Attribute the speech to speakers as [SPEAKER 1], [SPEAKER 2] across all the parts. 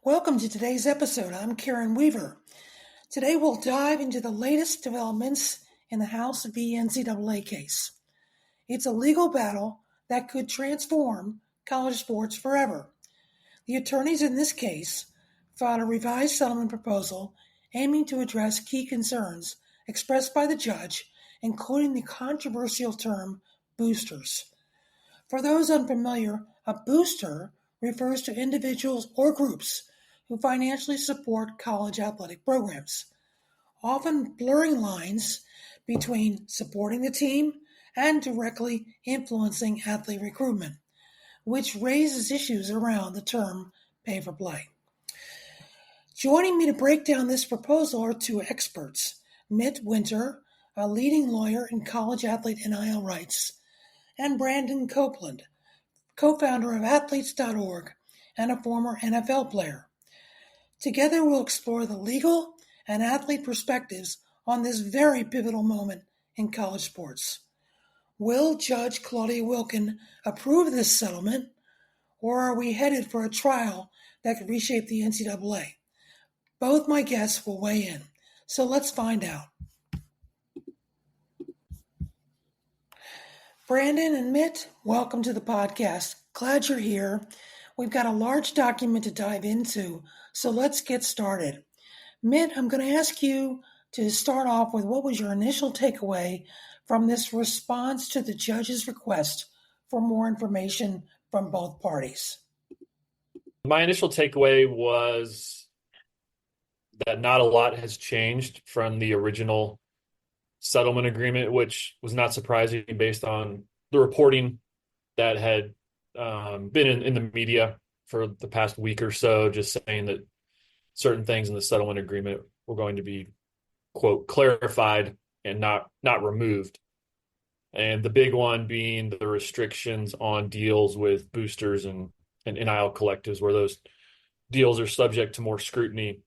[SPEAKER 1] Welcome to today's episode. I'm Karen Weaver. Today we'll dive into the latest developments in the House v. NCAA case. It's a legal battle that could transform college sports forever. The attorneys in this case filed a revised settlement proposal aiming to address key concerns expressed by the judge, including the controversial term boosters. For those unfamiliar, a booster refers to individuals or groups who financially support college athletic programs, often blurring lines between supporting the team and directly influencing athlete recruitment, which raises issues around the term pay-for-play. Joining me to break down this proposal are two experts, Mitt Winter, a leading lawyer in college athlete NIL rights, and Brandon Copeland, co-founder of athletes.org and a former NFL player. Together we'll explore the legal and athlete perspectives on this very pivotal moment in college sports. Will Judge Claudia Wilken approve this settlement, or are we headed for a trial that could reshape the NCAA? Both my guests will weigh in, so let's find out. Brandon and Mitt, welcome to the podcast. Glad you're here. We've got a large document to dive into, so let's get started. Mitt, I'm going to ask you to start off with what was your initial takeaway from this response to the judge's request for more information from both parties?
[SPEAKER 2] My initial takeaway was that not a lot has changed from the original settlement agreement, which was not surprising based on the reporting that had been in the media for the past week or so, just saying that certain things in the settlement agreement were going to be, quote, clarified and not removed. And the big one being the restrictions on deals with boosters and NIL collectives, where those deals are subject to more scrutiny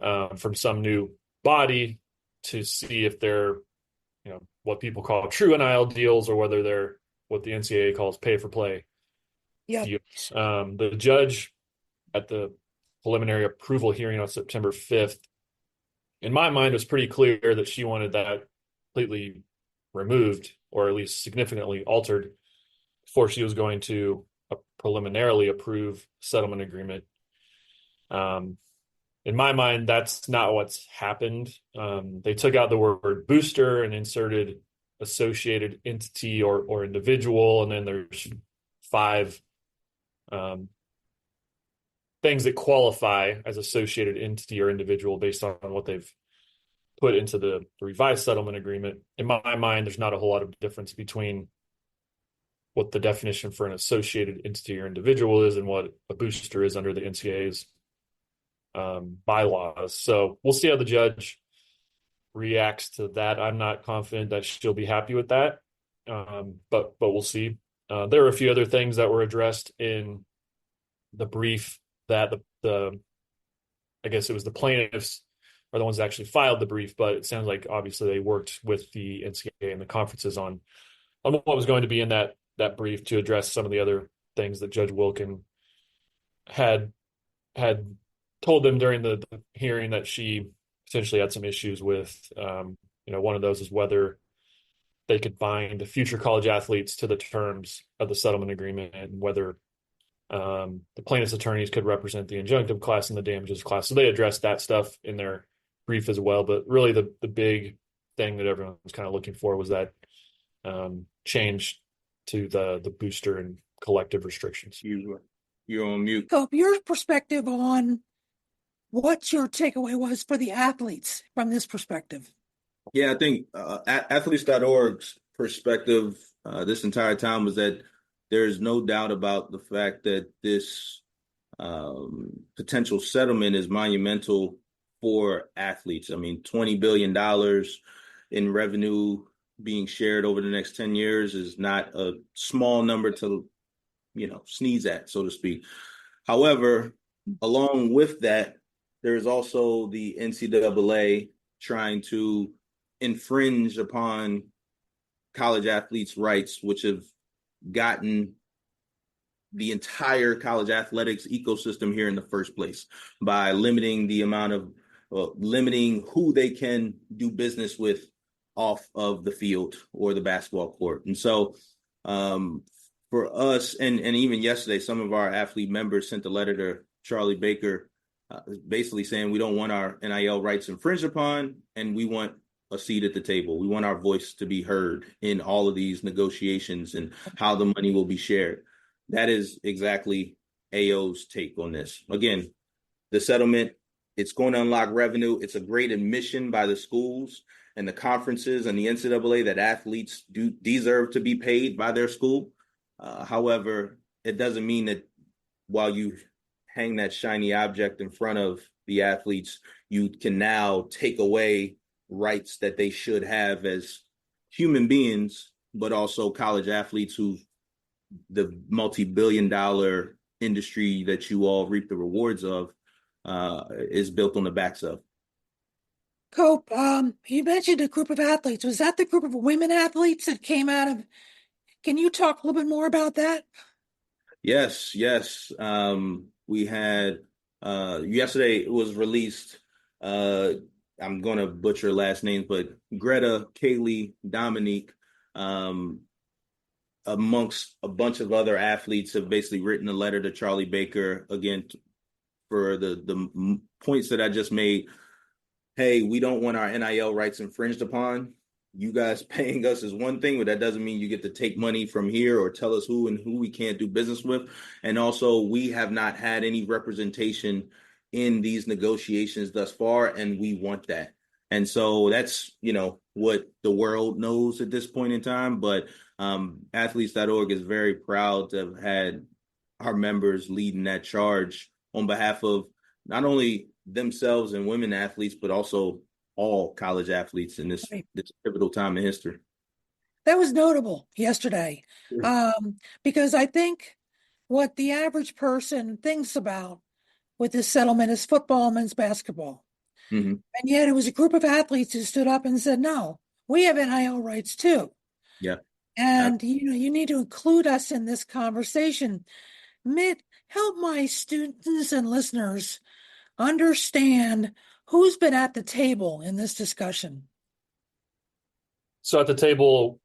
[SPEAKER 2] from some new body to see if they're, what people call true NIL deals or whether they're what the NCAA calls pay-for-play deals. The judge at the preliminary approval hearing on September 5th, in my mind, was pretty clear that she wanted that completely removed or at least significantly altered before she was going to preliminarily approve settlement agreement. In my mind, that's not what's happened. They took out the word booster and inserted associated entity or individual, and then there's 5 things that qualify as associated entity or individual based on what they've put into the revised settlement agreement. In my mind, there's not a whole lot of difference between what the definition for an associated entity or individual is and what a booster is under the NCAA's bylaws. So we'll see how the judge reacts to that. I'm not confident that she'll be happy with that, but we'll see. There were a few other things that were addressed in the brief that I guess it was the plaintiffs are the ones that actually filed the brief, but it sounds like obviously they worked with the NCAA and the conferences on what was going to be in that brief to address some of the other things that Judge Wilken had told them during the hearing that she potentially had some issues with. One of those is whether they could bind future college athletes to the terms of the settlement agreement and whether the plaintiff's attorneys could represent the injunctive class and the damages class. So they addressed that stuff in their brief as well. But really the big thing that everyone was kind of looking for was that change to the booster and collective restrictions.
[SPEAKER 3] You're on mute.
[SPEAKER 1] So your perspective on what your takeaway was for the athletes from this perspective?
[SPEAKER 3] Yeah, I think athletes.org's perspective this entire time was that there's no doubt about the fact that this potential settlement is monumental for athletes. I mean, $20 billion in revenue being shared over the next 10 years is not a small number to, sneeze at, so to speak. However, along with that, there is also the NCAA trying to infringe upon college athletes' rights, which have gotten the entire college athletics ecosystem here in the first place by limiting the amount of limiting who they can do business with off of the field or the basketball court. And so for us, and even yesterday, some of our athlete members sent a letter to Charlie Baker basically saying we don't want our NIL rights infringed upon, and we want a seat at the table. We want our voice to be heard in all of these negotiations and how the money will be shared. That is exactly AO's take on this. Again, the settlement, it's going to unlock revenue. It's a great admission by the schools and the conferences and the NCAA that athletes do deserve to be paid by their school. However, it doesn't mean that while you hang that shiny object in front of the athletes, you can now take away rights that they should have as human beings, but also college athletes who the multi-billion-dollar industry that you all reap the rewards of is built on the backs of.
[SPEAKER 1] Cope, you mentioned a group of athletes. Was that the group of women athletes that came out of? Can you talk a little bit more about that?
[SPEAKER 3] Yes. We had yesterday it was released. I'm going to butcher last names, but Greta, Kaylee, Dominique, amongst a bunch of other athletes have basically written a letter to Charlie Baker again for the points that I just made. Hey, we don't want our NIL rights infringed upon. You guys paying us is one thing, but that doesn't mean you get to take money from here or tell us who and who we can't do business with. And also, we have not had any representation in these negotiations thus far, and we want that. And so that's, what the world knows at this point in time. But athletes.org is very proud to have had our members leading that charge on behalf of not only themselves and women athletes, but also all college athletes in this pivotal time in history.
[SPEAKER 1] That was notable yesterday, because I think what the average person thinks about with this settlement is football and men's basketball.
[SPEAKER 3] Mm-hmm.
[SPEAKER 1] And yet it was a group of athletes who stood up and said, no, we have NIL rights too.
[SPEAKER 3] Yeah.
[SPEAKER 1] And, you need to include us in this conversation. Help my students and listeners understand who's been at the table in this discussion.
[SPEAKER 2] So at the table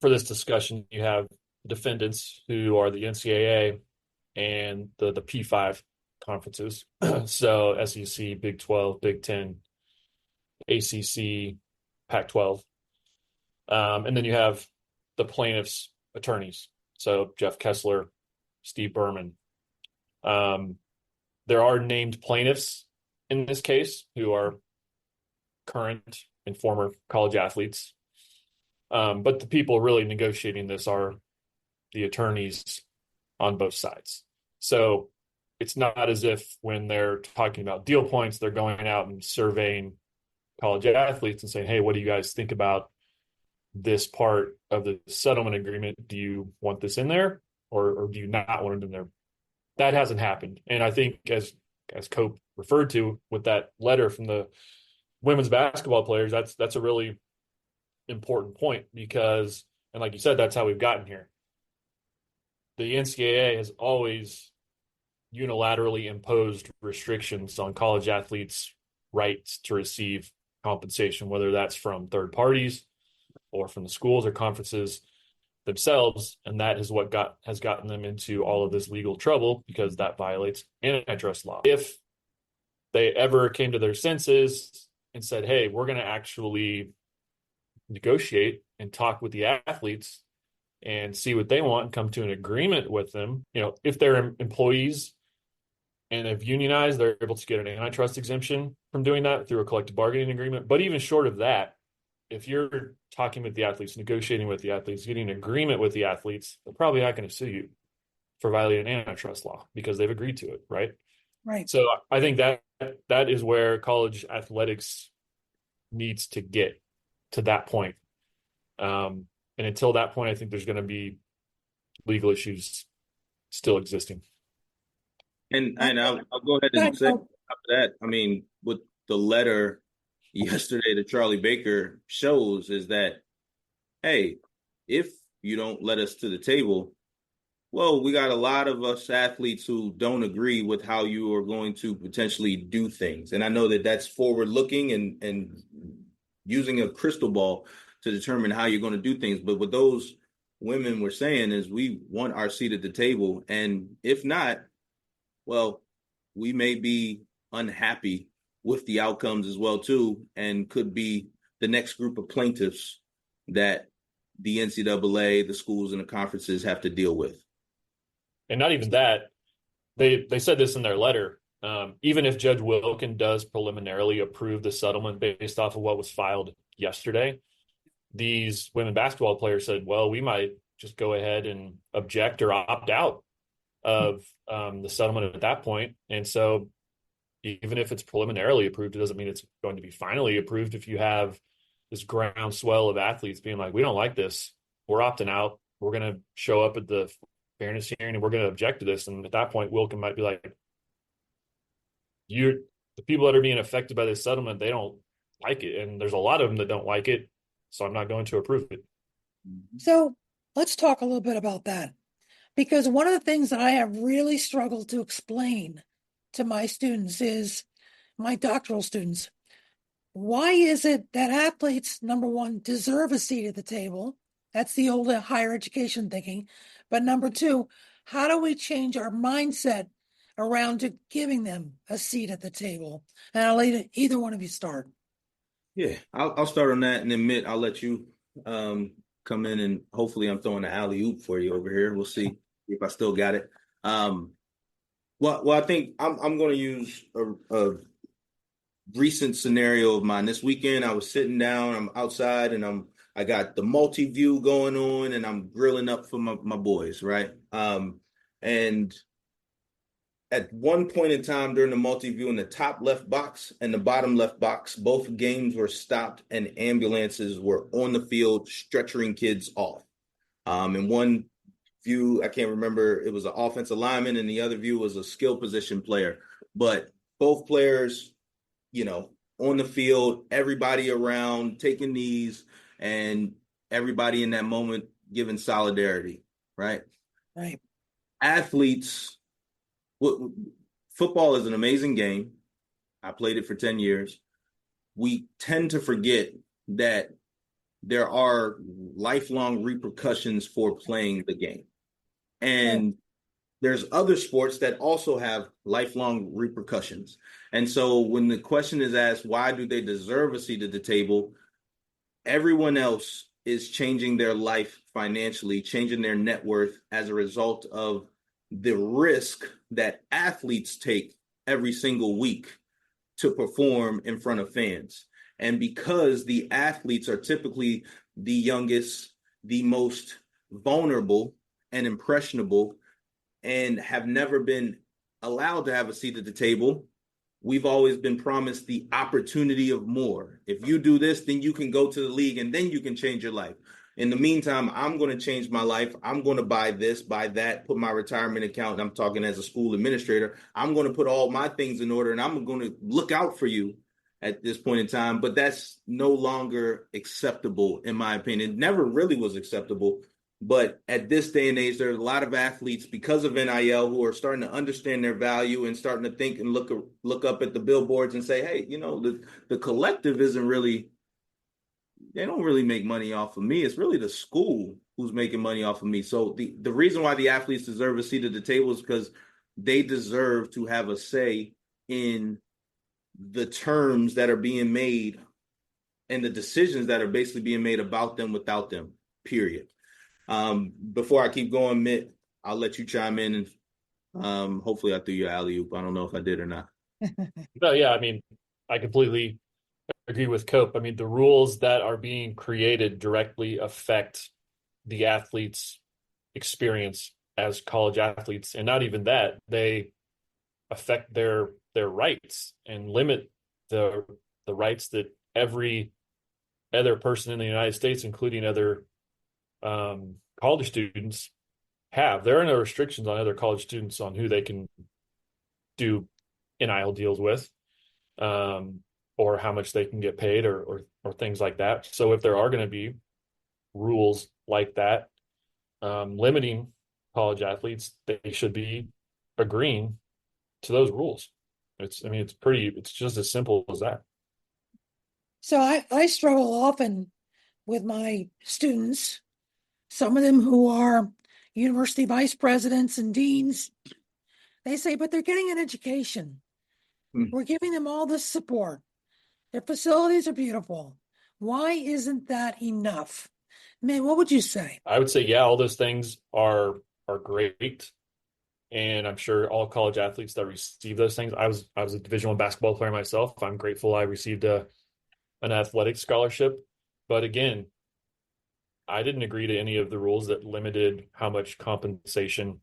[SPEAKER 2] for this discussion, you have defendants who are the NCAA and the P5 conferences. So SEC, Big 12, Big 10, ACC, Pac-12. And then you have the plaintiffs' attorneys. So Jeff Kessler, Steve Berman. There are named plaintiffs in this case who are current and former college athletes. But the people really negotiating this are the attorneys on both sides. So it's not as if when they're talking about deal points, they're going out and surveying college athletes and saying, hey, what do you guys think about this part of the settlement agreement? Do you want this in there or do you not want it in there? That hasn't happened. And I think as Cope referred to with that letter from the women's basketball players, that's a really important point because, and like you said, that's how we've gotten here. The NCAA has always unilaterally imposed restrictions on college athletes' rights to receive compensation, whether that's from third parties or from the schools or conferences themselves, and that is what has gotten them into all of this legal trouble because that violates antitrust law. If they ever came to their senses and said, hey, we're going to actually negotiate and talk with the athletes and see what they want and come to an agreement with them, if they're employees and have unionized, they're able to get an antitrust exemption from doing that through a collective bargaining agreement. But even short of that, if you're talking with the athletes, negotiating with the athletes, getting an agreement with the athletes, they're probably not going to sue you for violating antitrust law because they've agreed to it, right?
[SPEAKER 1] Right.
[SPEAKER 2] So I think that is where college athletics needs to get to that point. And until that point, I think there's going to be legal issues still existing.
[SPEAKER 3] And I'll go ahead and say after that, what the letter yesterday to Charlie Baker shows is that, hey, if you don't let us to the table, Well, we got a lot of us athletes who don't agree with how you are going to potentially do things. And I know that that's forward looking and using a crystal ball to determine how you're going to do things. But what those women were saying is we want our seat at the table. And if not, well, we may be unhappy with the outcomes as well, too, and could be the next group of plaintiffs that the NCAA, the schools, and the conferences have to deal with.
[SPEAKER 2] And not even that, they said this in their letter. Even if Judge Wilken does preliminarily approve the settlement based off of what was filed yesterday, these women basketball players said, well, we might just go ahead and object or opt out of the settlement at that point. And so even if it's preliminarily approved, it doesn't mean it's going to be finally approved. If you have this groundswell of athletes being like, we don't like this, we're opting out, we're going to show up at the fairness hearing and we're going to object to this. And at that point, Wilken might be like, the people that are being affected by this settlement, they don't like it. And there's a lot of them that don't like it. So I'm not going to approve it.
[SPEAKER 1] So let's talk a little bit about that. Because one of the things that I have really struggled to explain to my students is, my doctoral students, why is it that athletes, number one, deserve a seat at the table? That's the old higher education thinking. But number two, how do we change our mindset around to giving them a seat at the table? And I'll let either one of you start.
[SPEAKER 3] Yeah, I'll start on that, and then Mitt, I'll let you come in, and hopefully I'm throwing the alley oop for you over here. We'll see if I still got it. Well, I think I'm going to use a recent scenario of mine. This weekend, I was sitting down, I'm outside, and I got the multi-view going on, and I'm grilling up for my boys, right? And at one point in time during the multi-view, in the top left box and the bottom left box, both games were stopped and ambulances were on the field stretchering kids off. In one view, I can't remember, it was an offensive lineman, and the other view was a skill position player. But both players, on the field, everybody around taking knees, and everybody in that moment giving solidarity, right?
[SPEAKER 1] Right.
[SPEAKER 3] Athletes, football is an amazing game. I played it for 10 years. We tend to forget that there are lifelong repercussions for playing the game. And there's other sports that also have lifelong repercussions. And so when the question is asked, why do they deserve a seat at the table? Everyone else is changing their life financially, changing their net worth as a result of the risk that athletes take every single week to perform in front of fans. And because the athletes are typically the youngest, the most vulnerable and impressionable, and have never been allowed to have a seat at the table, we've always been promised the opportunity of more. If you do this, then you can go to the league and then you can change your life. In the meantime, I'm going to change my life. I'm going to buy this, buy that, put my retirement account. And I'm talking as a school administrator. I'm going to put all my things in order, and I'm going to look out for you at this point in time. But that's no longer acceptable, in my opinion. It never really was acceptable. But at this day and age, there are a lot of athletes, because of NIL, who are starting to understand their value and starting to think and look up at the billboards and say, hey, the collective isn't really, they don't really make money off of me. It's really the school who's making money off of me. So the reason why the athletes deserve a seat at the table is because they deserve to have a say in the terms that are being made and the decisions that are basically being made about them, without them, period. Before I keep going, Mitt, I'll let you chime in, and hopefully I threw your alley-oop. I don't know if I did or not.
[SPEAKER 2] No, yeah, I mean, I completely agree with Cope. I mean, the rules that are being created directly affect the athletes' experience as college athletes, and not even that, they affect their rights and limit the rights that every other person in the United States, including other college students, have. There are no restrictions on other college students on who they can do NIL deals with, or how much they can get paid, or things like that. So if there are going to be rules like that, limiting college athletes, they should be agreeing to those rules. It's just as simple as that.
[SPEAKER 1] So I struggle often with my students, some of them who are university vice presidents and deans. They say, but they're getting an education. We're giving them all this support. Their facilities are beautiful. Why isn't that enough? Man, what would you say?
[SPEAKER 2] I would say, yeah, all those things are great. And I'm sure all college athletes that receive those things. I was a Division I basketball player myself. I'm grateful I received an athletic scholarship. But again, I didn't agree to any of the rules that limited how much compensation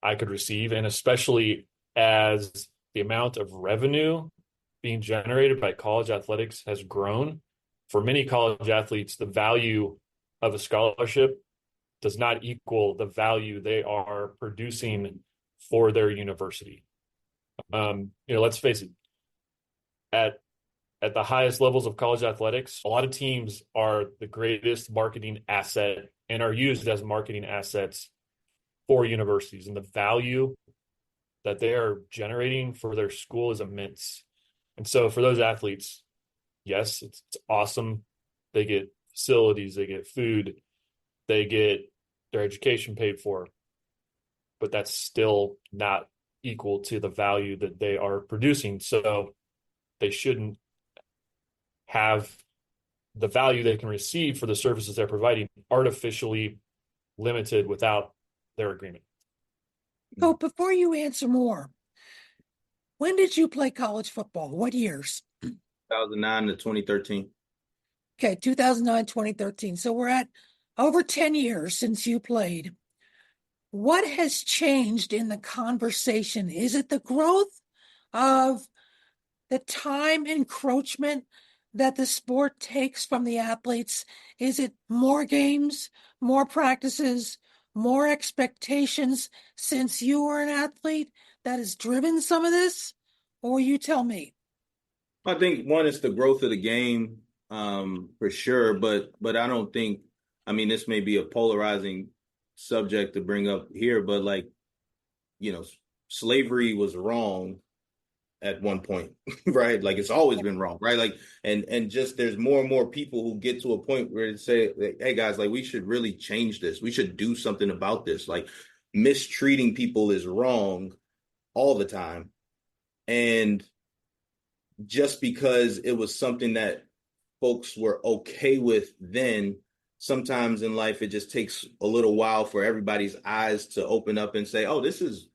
[SPEAKER 2] I could receive, and especially as the amount of revenue being generated by college athletics has grown. For many college athletes, the value of a scholarship does not equal the value they are producing for their university. Let's face it, at the highest levels of college athletics, a lot of teams are the greatest marketing asset and are used as marketing assets for universities, and the value that they are generating for their school is immense. And so for those athletes, yes, it's awesome. They get facilities, they get food, they get their education paid for, but that's still not equal to the value that they are producing. So they shouldn't have the value they can receive for the services they're providing artificially limited without their agreement.
[SPEAKER 1] So before you answer more, when did you play college football? What years?
[SPEAKER 3] 2009 to 2013.
[SPEAKER 1] Okay, 2009, 2013. So we're at over 10 years since you played. What has changed in the conversation? Is it the growth of the time encroachment that the sport takes from the athletes? Is it more games, more practices, more expectations since you were an athlete that has driven some of this? Or you tell me.
[SPEAKER 3] I think one is the growth of the game, for sure, but I don't think. I mean, this may be a polarizing subject to bring up here, but slavery was wrong at one point, right? Like it's always been wrong, right? Like, and just there's more and more people who get to a point where they say, hey guys, like we should really change this. We should do something about this. Like mistreating people is wrong all the time. And just because it was something that folks were okay with then, sometimes in life, it just takes a little while for everybody's eyes to open up and say, oh, this is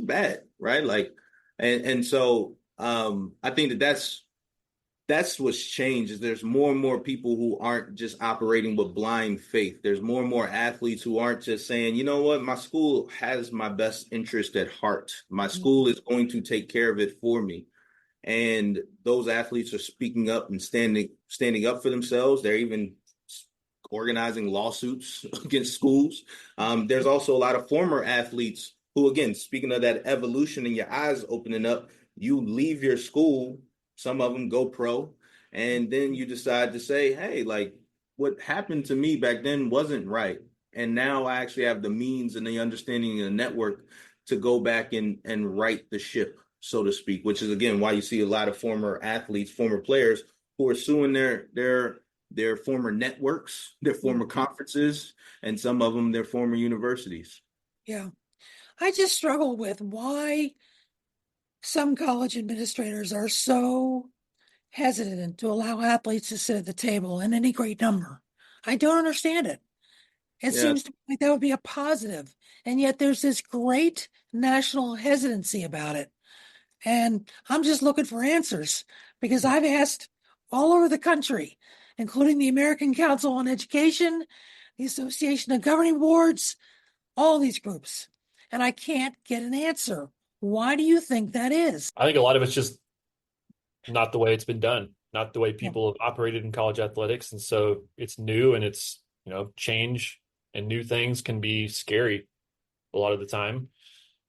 [SPEAKER 3] bad, right? Like, and so I think that's what's changed is there's more and more people who aren't just operating with blind faith. There's more and more athletes who aren't just saying, you know what, my school has my best interest at heart. My school is going to take care of it for me. And those athletes are speaking up and standing up for themselves. They're even organizing lawsuits against schools. There's also a lot of former athletes who, again, speaking of that evolution and your eyes opening up, you leave your school, some of them go pro, and then you decide to say, hey, like what happened to me back then wasn't right. And now I actually have the means and the understanding and the network to go back and right the ship, so to speak, which is, again, why you see a lot of former athletes, former players who are suing their former networks, their former conferences, and some of them their former universities.
[SPEAKER 1] Yeah. I just struggle with why some college administrators are so hesitant to allow athletes to sit at the table in any great number. I don't understand it. It seems to me like that would be a positive. And yet there's this great national hesitancy about it. And I'm just looking for answers because I've asked all over the country, including the American Council on Education, the Association of Governing Boards, all these groups. And I can't get an answer. Why do you think that is?
[SPEAKER 2] I think a lot of it's just not the way it's been done, not the way people have operated in college athletics. And so it's new and it's, change and new things can be scary a lot of the time.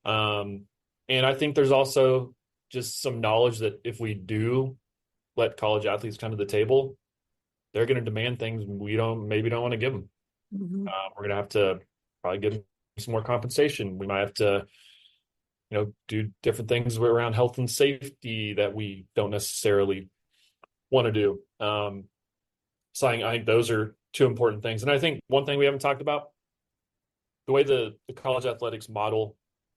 [SPEAKER 2] And I think there's also just some knowledge that if we do let college athletes come to the table, they're going to demand things we maybe don't want to give them.
[SPEAKER 1] Mm-hmm.
[SPEAKER 2] We're going to have to probably give them some more compensation. We might have to, do different things around health and safety that we don't necessarily want to do. So I think those are two important things. And I think one thing we haven't talked about, the way the college athletics model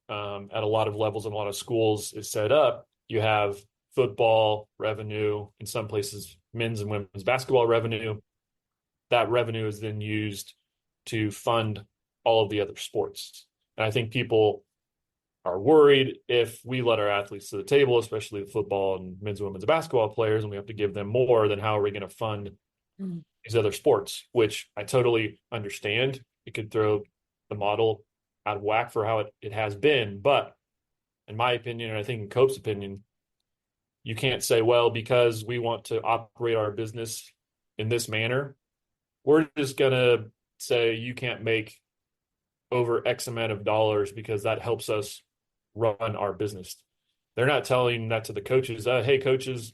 [SPEAKER 2] at a lot of levels in a lot of schools is set up, you have football revenue, in some places men's and women's basketball revenue. That revenue is then used to fund all of the other sports. And I think people are worried if we let our athletes to the table, especially the football and men's and women's basketball players, and we have to give them more, then how are we going to fund these other sports, which I totally understand. It could throw the model out of whack for how it has been. But in my opinion, and I think in Cope's opinion, you can't say, well, because we want to operate our business in this manner, we're just going to say you can't make over X amount of dollars because that helps us run our business. They're not telling that to the coaches. Hey, coaches,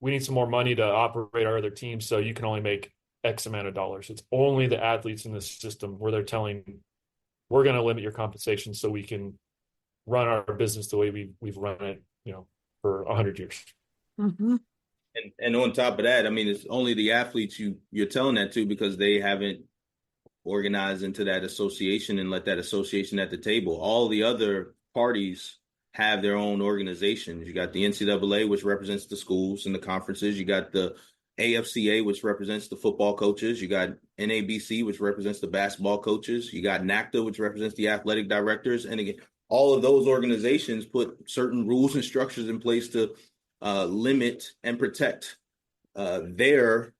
[SPEAKER 2] we need some more money to operate our other teams, so you can only make X amount of dollars. It's only the athletes in this system where they're telling, we're going to limit your compensation so we can run our business the way we've run it, for 100 years.
[SPEAKER 1] Mm-hmm.
[SPEAKER 3] And on top of that, I mean, it's only the athletes you're telling that to because they haven't organized into that association and let that association at the table. All the other parties have their own organizations. You got the NCAA, which represents the schools and the conferences. You got the AFCA, which represents the football coaches. You got NABC, which represents the basketball coaches. You got NACDA, which represents the athletic directors. And again, all of those organizations put certain rules and structures in place to limit and protect their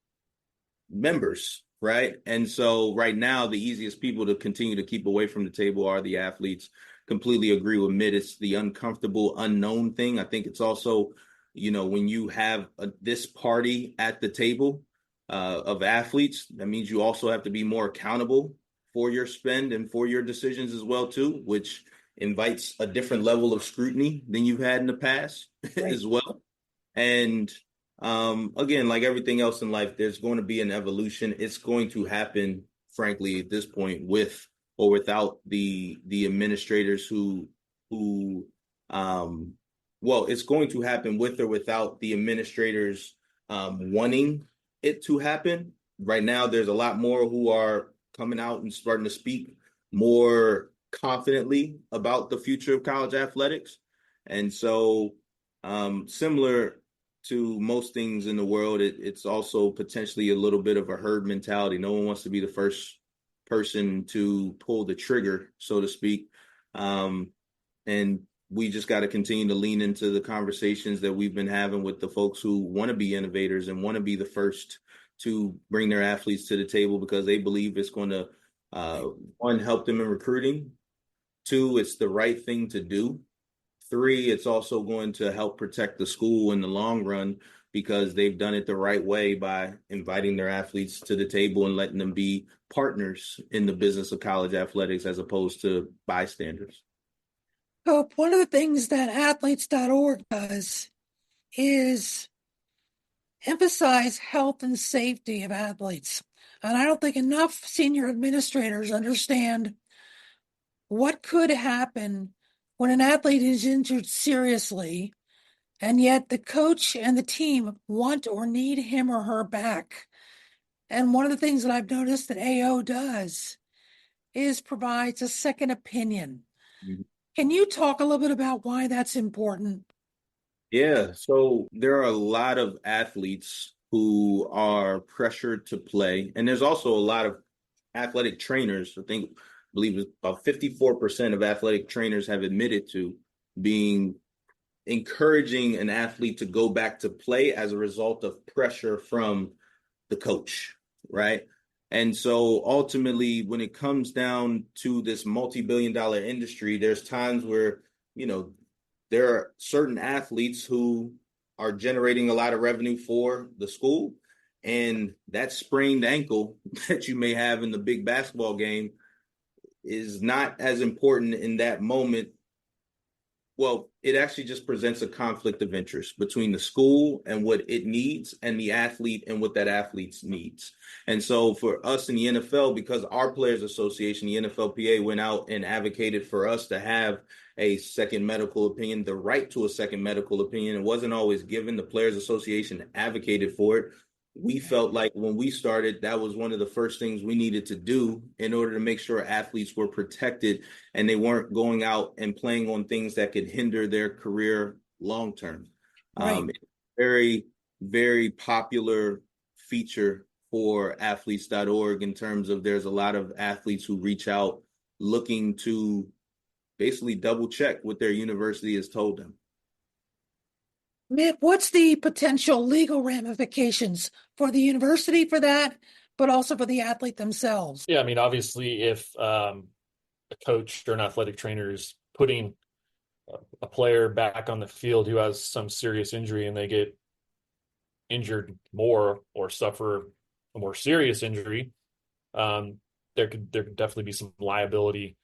[SPEAKER 3] members, right? And so right now, the easiest people to continue to keep away from the table are the athletes. Completely agree with Mitt. It's the uncomfortable, unknown thing. I think it's also, when you have this party at the table of athletes, that means you also have to be more accountable for your spend and for your decisions as well, too, which invites a different level of scrutiny than you've had in the past as well. And again, like everything else in life, there's going to be an evolution. It's going to happen, frankly, at this point, with or without the administrators it's going to happen with or without the administrators wanting it to happen. Right now, there's a lot more who are coming out and starting to speak more confidently about the future of college athletics. And so similar to most things in the world, it's also potentially a little bit of a herd mentality. No one wants to be the first person to pull the trigger, so to speak. And we just got to continue to lean into the conversations that we've been having with the folks who want to be innovators and want to be the first to bring their athletes to the table because they believe it's going to, one, help them in recruiting. Two, it's the right thing to do. Three, it's also going to help protect the school in the long run because they've done it the right way by inviting their athletes to the table and letting them be partners in the business of college athletics as opposed to bystanders.
[SPEAKER 1] Hope, one of the things that athletes.org does is emphasize health and safety of athletes. And I don't think enough senior administrators understand what could happen when an athlete is injured seriously, and yet the coach and the team want or need him or her back. And one of the things that I've noticed that AO does is provides a second opinion. Mm-hmm. Can you talk a little bit about why that's important?
[SPEAKER 3] Yeah, so there are a lot of athletes who are pressured to play, and there's also a lot of athletic trainers. I believe about 54% of athletic trainers have admitted to encouraging an athlete to go back to play as a result of pressure from the coach, right? And so ultimately, when it comes down to this multi-billion-dollar industry, there's times where, there are certain athletes who are generating a lot of revenue for the school, and that sprained ankle that you may have in the big basketball game is not as important in that moment Well, it actually just presents a conflict of interest between the school and what it needs and the athlete and what that athlete needs. And so for us in the NFL, because our Players Association, the NFLPA, went out and advocated for us to have a second medical opinion, the right to a second medical opinion. It wasn't always given. The Players Association advocated for it. We felt like when we started, that was one of the first things we needed to do in order to make sure athletes were protected and they weren't going out and playing on things that could hinder their career long term.
[SPEAKER 1] Right.
[SPEAKER 3] Very, very popular feature for athletes.org in terms of there's a lot of athletes who reach out looking to basically double check what their university has told them.
[SPEAKER 1] Mitt, what's the potential legal ramifications for the university for that, but also for the athlete themselves?
[SPEAKER 2] Yeah, I mean, obviously, if a coach or an athletic trainer is putting a player back on the field who has some serious injury and they get injured more or suffer a more serious injury, there could definitely be some liability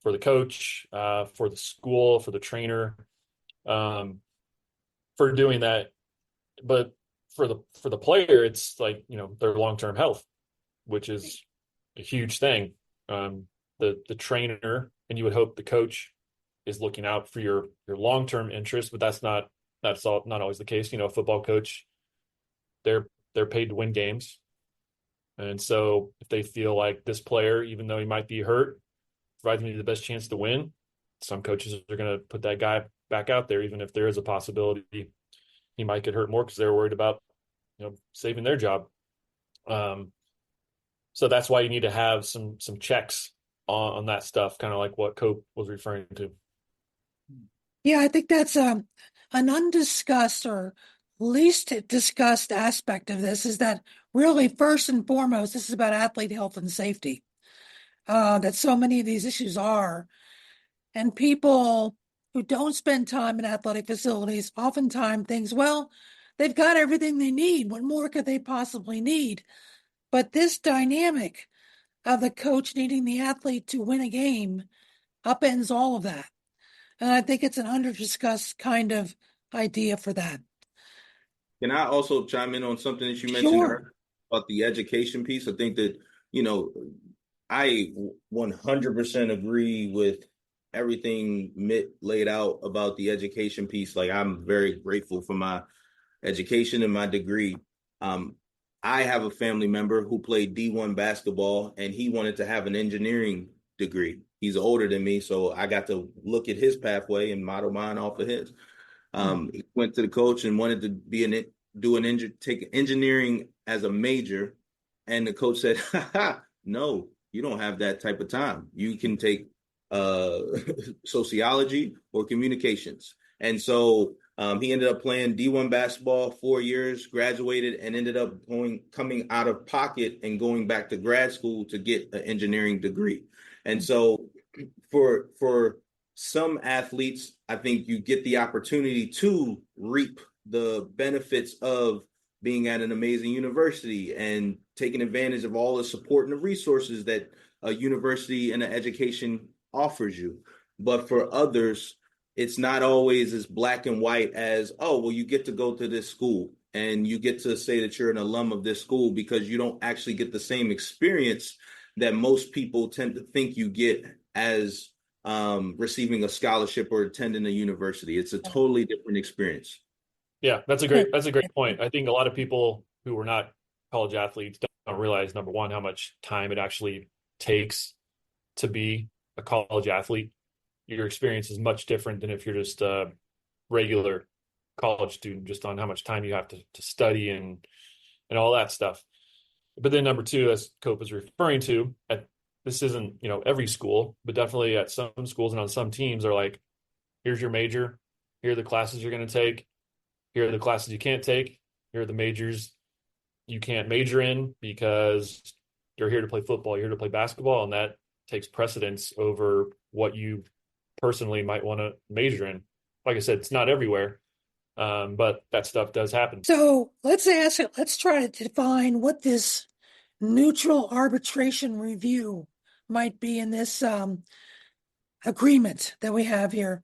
[SPEAKER 2] for the coach, for the school, for the trainer, for doing that. But for the player, it's like, their long-term health, which is a huge thing. The trainer, and you would hope the coach, is looking out for your long-term interest, but that's not always the case. A football coach, they're paid to win games. And so if they feel like this player, even though he might be hurt, provides me the best chance to win, some coaches are going to put that guy back out there, even if there is a possibility he might get hurt more because they're worried about, saving their job. So that's why you need to have some checks on that stuff, kind of like what Cope was referring to.
[SPEAKER 1] Yeah, I think that's an undiscussed or least discussed aspect of this, is that really first and foremost, this is about athlete health and safety. That so many of these issues are. And people who don't spend time in athletic facilities oftentimes think, well, they've got everything they need. What more could they possibly need? But this dynamic of the coach needing the athlete to win a game upends all of that. And I think it's an under-discussed kind of idea for that.
[SPEAKER 3] Can I also chime in on something that you mentioned
[SPEAKER 1] Sure.
[SPEAKER 3] about the education piece? I think that, I 100% agree with everything Mitt laid out about the education piece. Like, I'm very grateful for my education and my degree. I have a family member who played D1 basketball, and he wanted to have an engineering degree. He's older than me, so I got to look at his pathway and model mine off of his. He went to the coach and wanted to take engineering as a major, and the coach said, "No, you don't have that type of time. You can take sociology or communications." And so he ended up playing D1 basketball 4 years, graduated, and ended up coming out of pocket and going back to grad school to get an engineering degree. And so for some athletes, I think you get the opportunity to reap the benefits of being at an amazing university and taking advantage of all the support and the resources that a university and an education offers you. But for others, it's not always as black and white as, oh, well, you get to go to this school and you get to say that you're an alum of this school, because you don't actually get the same experience that most people tend to think you get as receiving a scholarship or attending a university. It's a totally different experience.
[SPEAKER 2] Yeah, that's a great point. I think a lot of people who are not college athletes don't realize, number one, how much time it actually takes to be a college athlete. Your experience is much different than if you're just a regular college student, just on how much time you have to study and all that stuff. But then number two, as Cope is referring to, this isn't, every school, but definitely at some schools and on some teams are like, here's your major, here are the classes you're going to take, here are the classes you can't take, here are the majors you can't major in because you're here to play football, you're here to play basketball, and that takes precedence over what you personally might want to major in. Like I said, it's not everywhere, but that stuff does happen.
[SPEAKER 1] So let's try to define what this neutral arbitration review might be in this agreement that we have here.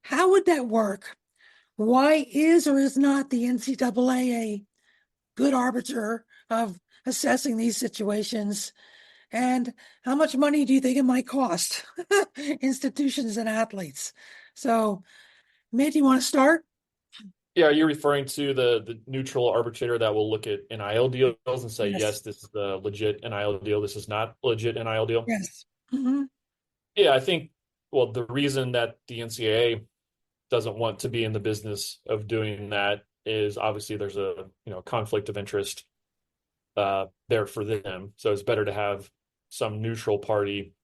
[SPEAKER 1] How would that work? Why is or is not the NCAA a good arbiter of assessing these situations? And how much money do you think it might cost institutions and athletes? So, Mitt, you want to start?
[SPEAKER 2] Yeah, you're referring to the neutral arbitrator that will look at NIL deals and say,
[SPEAKER 1] Yes.
[SPEAKER 2] yes, this is the legit NIL deal. This is not legit NIL deal.
[SPEAKER 1] Yes. Mm-hmm.
[SPEAKER 2] Yeah, I think, well, the reason that the NCAA doesn't want to be in the business of doing that is obviously there's a conflict of interest there for them. So it's better to have some neutral party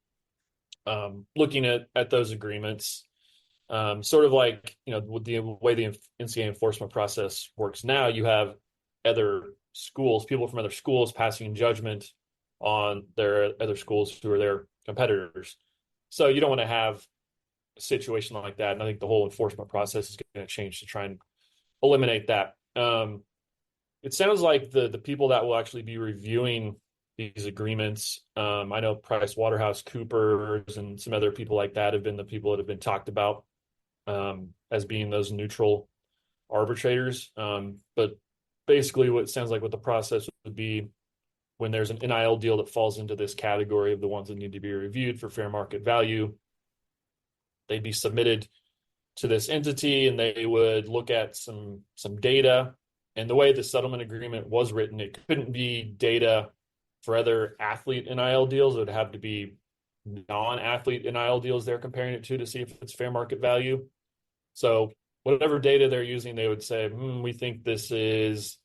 [SPEAKER 2] looking at those agreements. Sort of like, with the way the NCAA enforcement process works now, you have other schools, people from other schools passing judgment on their other schools who are their competitors. So you don't want to have a situation like that. And I think the whole enforcement process is going to change to try and eliminate that. It sounds like the people that will actually be reviewing these agreements, I know Price Waterhouse Coopers and some other people like that have been the people that have been talked about as being those neutral arbitrators. But basically what it sounds like what the process would be when there's an NIL deal that falls into this category of the ones that need to be reviewed for fair market value, they'd be submitted to this entity and they would look at some data. And the way the settlement agreement was written, it couldn't be data for other athlete NIL deals. It would have to be non-athlete NIL deals they're comparing it to see if it's fair market value. So whatever data they're using, they would say, we think this is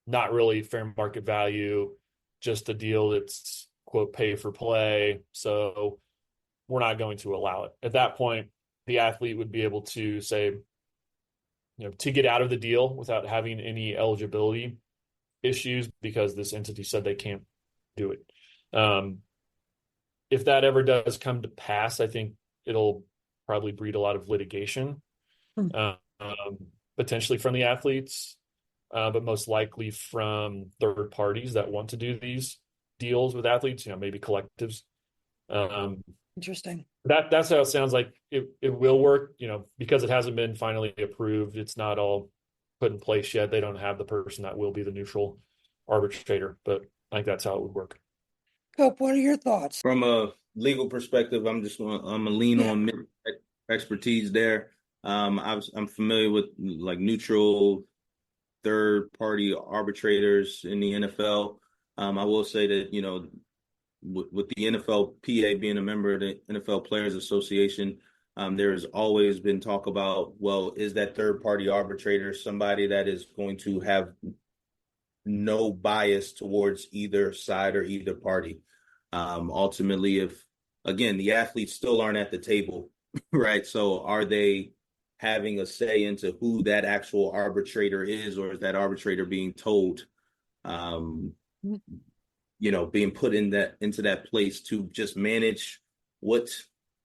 [SPEAKER 2] not really fair market value, just a deal that's, quote, pay for play. So we're not going to allow it. At that point, the athlete would be able to say, to get out of the deal without having any eligibility issues because this entity said they can't do it. If that ever does come to pass, I think it'll probably breed a lot of litigation, potentially from the athletes, but most likely from third parties that want to do these deals with athletes, maybe collectives.
[SPEAKER 1] Interesting.
[SPEAKER 2] That's how it sounds like it will work, because it hasn't been finally approved. It's not all put in place yet. They don't have the person that will be the neutral arbitrator, but I think that's how it would work.
[SPEAKER 1] Cope, what are your thoughts?
[SPEAKER 3] From a legal perspective, I'm gonna lean on expertise there. I'm familiar with like neutral third party arbitrators in the NFL. I will say that, with the NFLPA being a member of the NFL Players Association, there has always been talk about, well, is that third party arbitrator somebody that is going to have no bias towards either side or either party? Ultimately, if, again, the athletes still aren't at the table, right? So are they having a say into who that actual arbitrator is, or is that arbitrator being told, being put into that place to just manage what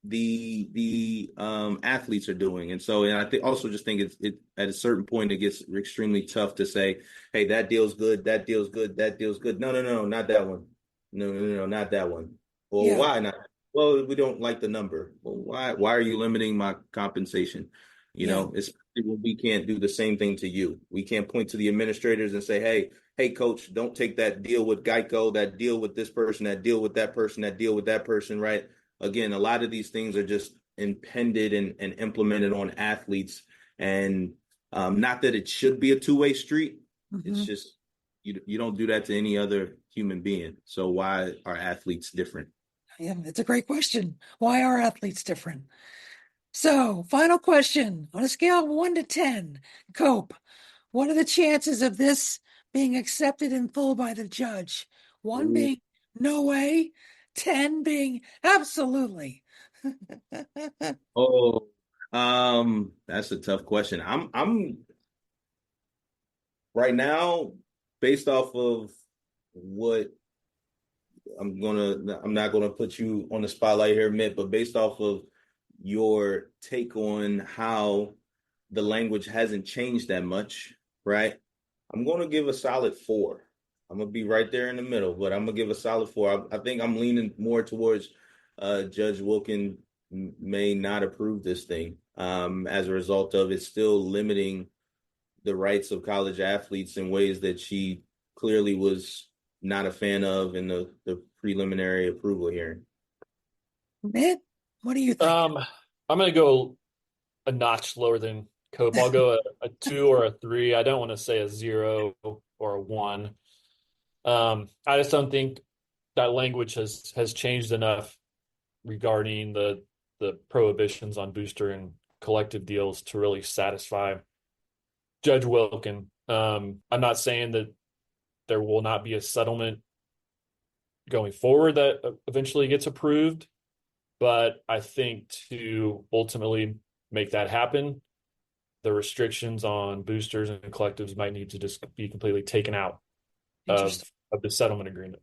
[SPEAKER 3] the athletes are doing? And I also just think it at a certain point it gets extremely tough to say, hey, that deal's good, that deal's good, that deal's good. No, not that one. No, not that one. Well, why not? Well, we don't like the number. Well, why are you limiting my compensation? Especially when we can't do the same thing to you. We can't point to the administrators and say, hey, coach, don't take that deal with Geico, that deal with this person, that deal with that person, that deal with that person, right? Again, a lot of these things are just impended and implemented on athletes. And not that it should be a two-way street. Mm-hmm. It's just, you don't do that to any other human being. So why are athletes different?
[SPEAKER 1] Yeah, it's a great question. Why are athletes different? So, final question. On a scale of 1 to 10, Cope, what are the chances of this being accepted in full by the judge? 1 being no way, 10 being absolutely.
[SPEAKER 3] That's a tough question. I'm right now, based off of what I'm not gonna put you on the spotlight here, Mitt, but based off of your take on how the language hasn't changed that much, right? I'm going to give a solid 4. I'm going to be right there in the middle, but I'm going to give a solid 4. I think I'm leaning more towards Judge Wilken may not approve this thing. as a result of it still limiting the rights of college athletes in ways that she clearly was not a fan of in the preliminary approval hearing.
[SPEAKER 1] Mitt, what do you think?
[SPEAKER 2] I'm going to go a notch lower than Cope. I'll go a 2 or a 3. I don't want to say a 0 or a 1. I just don't think that language has changed enough regarding the prohibitions on booster and collective deals to really satisfy Judge Wilken. I'm not saying that there will not be a settlement going forward that eventually gets approved, but I think to ultimately make that happen, the restrictions on boosters and collectives might need to just be completely taken out of the settlement agreement.